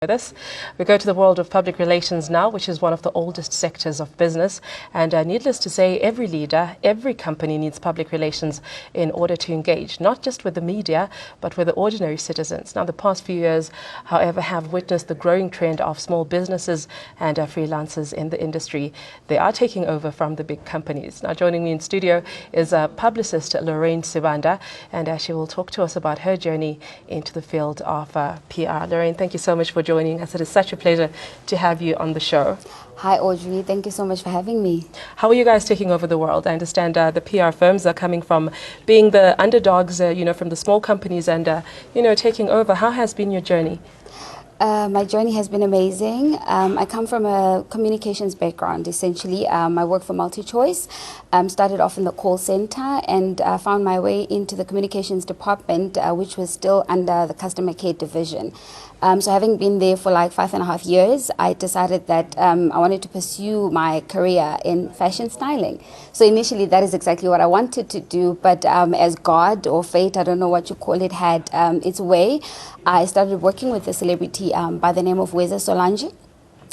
With us. We go to the world of public relations now, which is one of the oldest sectors of business. And needless to say, every leader, every company needs public relations in order to engage, not just with the media, but with the ordinary citizens. Now, the past few years, however, have witnessed the growing trend of small businesses and freelancers in the industry. They are taking over from the big companies. Now, joining me in studio is publicist Loraine Sibanda, and she will talk to us about her journey into the field of PR. Loraine, thank you so much for joining us. It is such a pleasure to have you on the show. Hi, Audrey. Thank you so much for having me. How are you guys taking over the world? I understand the PR firms are coming from being the underdogs, from the small companies and, taking over. How has been your journey? My journey has been amazing. I come from a communications background, essentially. I work for MultiChoice. Started off in the call center and found my way into the communications department, which was still under the customer care division. So having been there for like 5.5 years, I decided that I wanted to pursue my career in fashion styling. So initially that is exactly what I wanted to do, but as God or fate, I don't know what you call it, had its way, I started working with a celebrity by the name of Solange.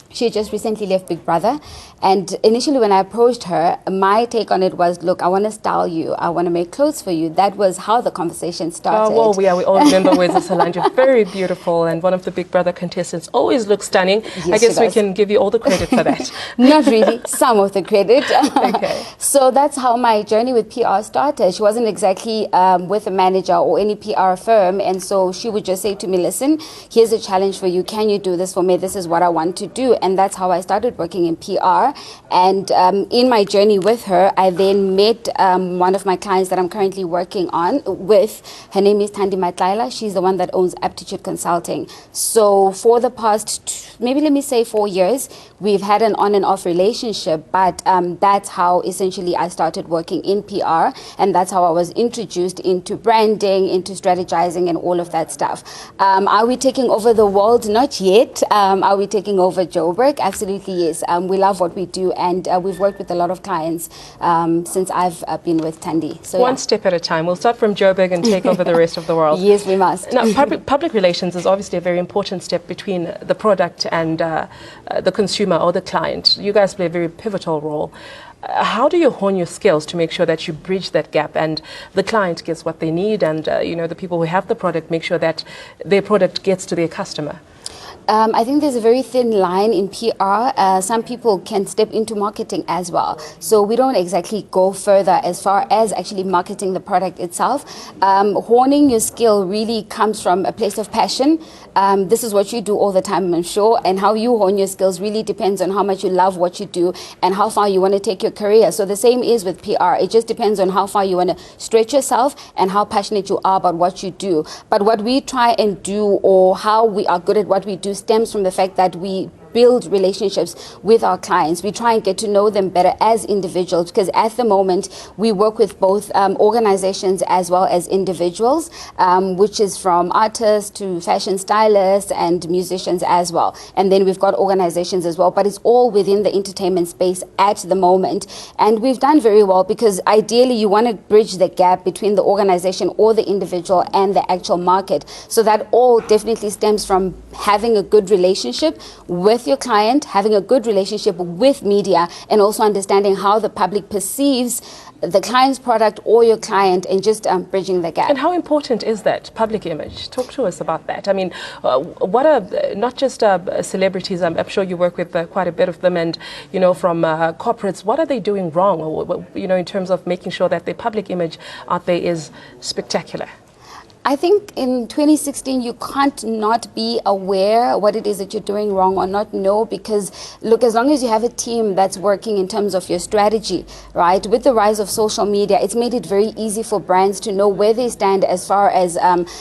She just recently left Big Brother, and initially when I approached her, my take on it was, look, I want to style you, I want to make clothes for you. That was how the conversation started. Oh, well, we all remember Solange, very beautiful, and one of the Big Brother contestants, always looks stunning. Yes, I guess we can give you all the credit for that. Not really, some of the credit. Okay. So that's how my journey with PR started. She wasn't exactly with a manager or any PR firm, and so she would just say to me, listen, here's a challenge for you, can you do this for me? This is what I want to do. And that's how I started working in PR. And in my journey with her, I then met one of my clients that I'm currently working on with. Her name is Thandi Matlaila. She's the one that owns Aptitude Consulting. So for the past, maybe let me say 4 years, we've had an on and off relationship, but that's how essentially I started working in PR. And that's how I was introduced into branding, into strategizing and all of that stuff. Are we taking over the world? Not yet. Are we taking over Joburg? Absolutely, yes. We love what we do, and we've worked with a lot of clients since I've been with Thandi. So one step at a time. We'll start from Joburg and take over the rest of the world. Yes, we must. Now, public relations is obviously a very important step between the product and the consumer or the client. You guys play a very pivotal role. How do you hone your skills to make sure that you bridge that gap and the client gets what they need and, the people who have the product make sure that their product gets to their customer? I think there's a very thin line in PR. Some people can step into marketing as well. So we don't exactly go further as far as actually marketing the product itself. Honing your skill really comes from a place of passion. This is what you do all the time, I'm sure. And how you hone your skills really depends on how much you love what you do and how far you want to take your career. So the same is with PR. It just depends on how far you want to stretch yourself and how passionate you are about what you do. But what we try and do, or how we are good at what we do, stems from the fact that we build relationships with our clients. We try and get to know them better as individuals, because at the moment we work with both organizations as well as individuals, which is from artists to fashion stylists and musicians as well. And then we've got organizations as well, but it's all within the entertainment space at the moment. And we've done very well, because ideally you want to bridge the gap between the organization or the individual and the actual market. So that all definitely stems from having a good relationship with your client, having a good relationship with media, and also understanding how the public perceives the client's product or your client, and just bridging the gap. And how important is that public image? Talk to us about that. I mean, what are not just celebrities? I'm sure you work with quite a bit of them, and from corporates. What are they doing wrong, or in terms of making sure that their public image out there is spectacular? I think in 2016, you can't not be aware what it is that you're doing wrong or not know, because look, as long as you have a team that's working in terms of your strategy, right? With the rise of social media, it's made it very easy for brands to know where they stand as far as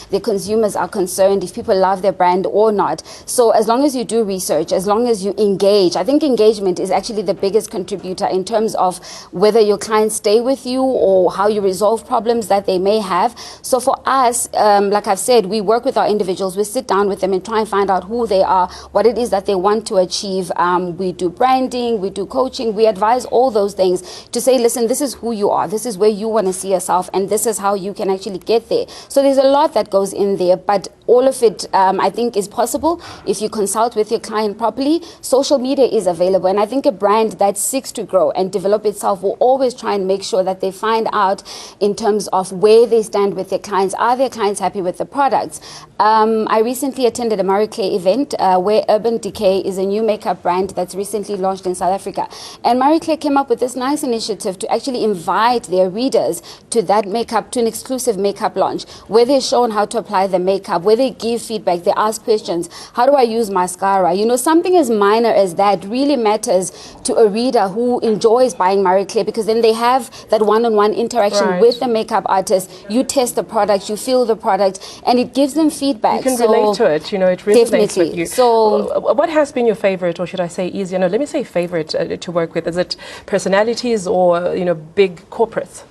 their consumers are concerned, if people love their brand or not. So as long as you do research, as long as you engage, I think engagement is actually the biggest contributor in terms of whether your clients stay with you or how you resolve problems that they may have. So for us, like I've said, we work with our individuals. We sit down with them and try and find out who they are, what it is that they want to achieve. We do branding, we do coaching, we advise all those things to say, listen, this is who you are, this is where you want to see yourself, and this is how you can actually get there. So there's a lot that goes in there, but all of it, I think, is possible if you consult with your client properly. Social media is available, and I think a brand that seeks to grow and develop itself will always try and make sure that they find out in terms of where they stand with their clients. Are their clients happy with the products? I recently attended a Marie Claire event where Urban Decay is a new makeup brand that's recently launched in South Africa. And Marie Claire came up with this nice initiative to actually invite their readers to that makeup, to an exclusive makeup launch, where they're shown how to apply the makeup, where they give feedback, they ask questions. How do I use mascara? You know, something as minor as that really matters to a reader who enjoys buying Marie Claire, because then they have that one-on-one interaction with the makeup artist. You test the product, you feel the product, and it gives them feedback. You can relate to it, you know, it resonates with you. So, what has been your favorite, or should I say easier? No, let me say favorite to work with. Is it personalities or, you know, big corporates?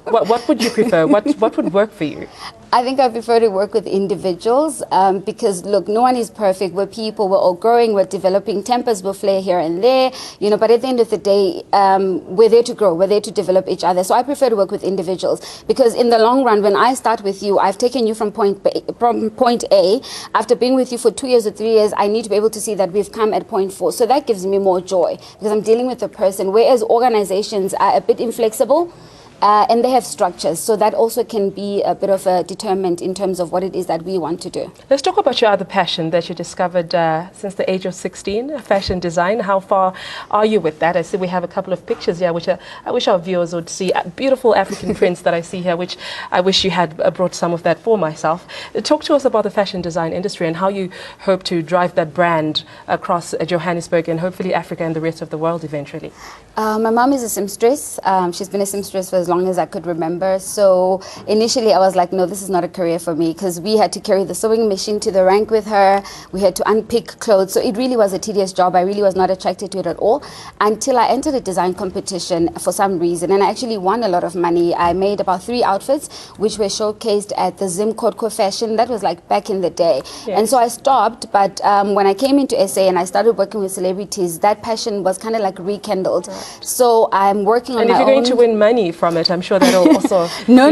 What would you prefer? What would work for you? I think I prefer to work with individuals because, look, no one is perfect. We're people, we're all growing, we're developing. Tempers will flare here and there, you know, but at the end of the day, we're there to grow, we're there to develop each other. So I prefer to work with individuals because in the long run, when I start with you, I've taken you from point A. After being with you for 2 years or 3 years, I need to be able to see that we've come at point 4. So that gives me more joy because I'm dealing with a person, whereas organizations are a bit inflexible. And they have structures, so that also can be a bit of a determinant in terms of what it is that we want to do. Let's talk about your other passion that you discovered since the age of 16, fashion design. How far are you with that? I see we have a couple of pictures here, which I wish our viewers would see. Beautiful African prints that I see here, which I wish you had brought some of that for myself. Talk to us about the fashion design industry and how you hope to drive that brand across Johannesburg and hopefully Africa and the rest of the world eventually. My mom is a seamstress. She's been a seamstress for as long as I could remember. So initially I was like, no, this is not a career for me, because we had to carry the sewing machine to the rank with her. We had to unpick clothes. So it really was a tedious job. I really was not attracted to it at all until I entered a design competition for some reason. And I actually won a lot of money. I made about 3 outfits, which were showcased at the Zim Kotko Fashion. That was like back in the day. Yes. And so I stopped. But when I came into SA and I started working with celebrities, that passion was kind of like rekindled. Right. So I'm working on my own. And if you're going to win money from it, I'm sure that'll also... No.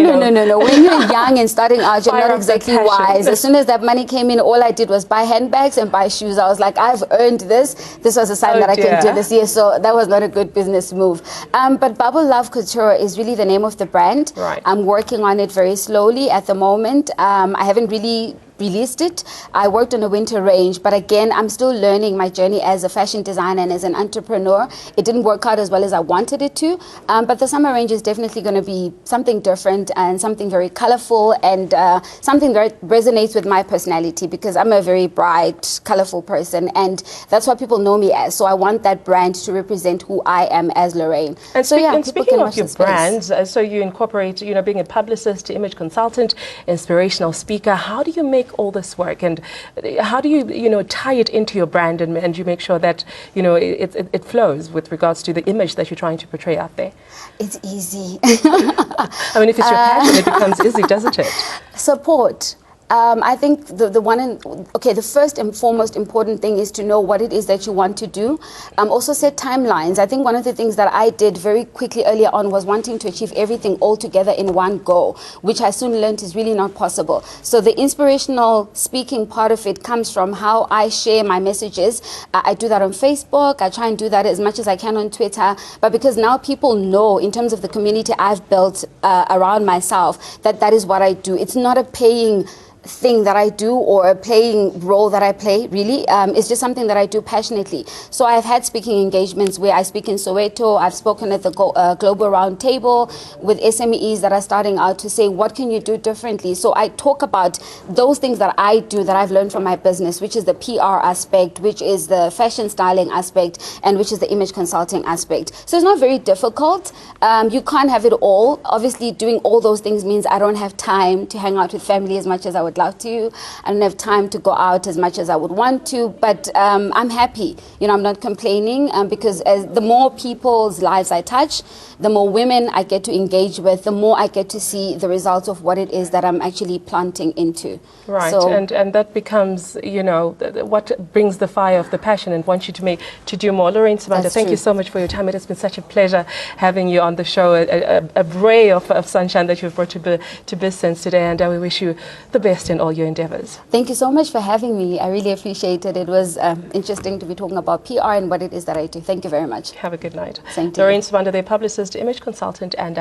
When you're young and starting out, you're not exactly wise. As soon as that money came in, all I did was buy handbags and buy shoes. I was like, I've earned this. This was a sign that I can do this year. So that was not a good business move. But Bubble Love Couture is really the name of the brand. Right. I'm working on it very slowly at the moment. I haven't really released it. I worked on a winter range, but again, I'm still learning my journey as a fashion designer and as an entrepreneur. It didn't work out as well as I wanted it to, but the summer range is definitely going to be something different and something very colorful and something that resonates with my personality, because I'm a very bright, colorful person, and that's what people know me as. So I want that brand to represent who I am as Loraine. And, speaking of your brands, so you incorporate, you know, being a publicist, image consultant, inspirational speaker. How do you make all this work, and how do you tie it into your brand and you make sure that it flows with regards to the image that you're trying to portray out there? It's easy. I mean, if it's your passion, it becomes easy, doesn't it? Support. I think the first and foremost important thing is to know what it is that you want to do. Also set timelines. I think one of the things that I did very quickly earlier on was wanting to achieve everything all together in one go, which I soon learned is really not possible. So the inspirational speaking part of it comes from how I share my messages. I do that on Facebook. I try and do that as much as I can on Twitter. But because now people know, in terms of the community I've built around myself, that is what I do. It's not a paying thing that I do or a playing role that I play, really. It's just something that I do passionately. So I've had speaking engagements where I speak in Soweto. I've spoken at the Global Round Table with SMEs that are starting out to say, what can you do differently? So I talk about those things that I do that I've learned from my business, which is the PR aspect, which is the fashion styling aspect, and which is the image consulting aspect. So it's not very difficult. You can't have it all. Obviously, doing all those things means I don't have time to hang out with family as much as I would love to. I don't have time to go out as much as I would want to, but I'm happy. I'm not complaining because as the more people's lives I touch, the more women I get to engage with, the more I get to see the results of what it is that I'm actually planting into. Right, so, and that becomes, what brings the fire of the passion and wants you to do more. Loraine Sibanda, thank you so much for your time. It has been such a pleasure having you on the show, a ray of sunshine that you've brought to BizSense today, and we wish you the best best in all your endeavors. Thank you so much for having me. I really appreciate it. It was interesting to be talking about PR and what it is that I do. Thank you very much. Have a good night. Same to you. Loraine Sibanda, their publicist, image consultant, and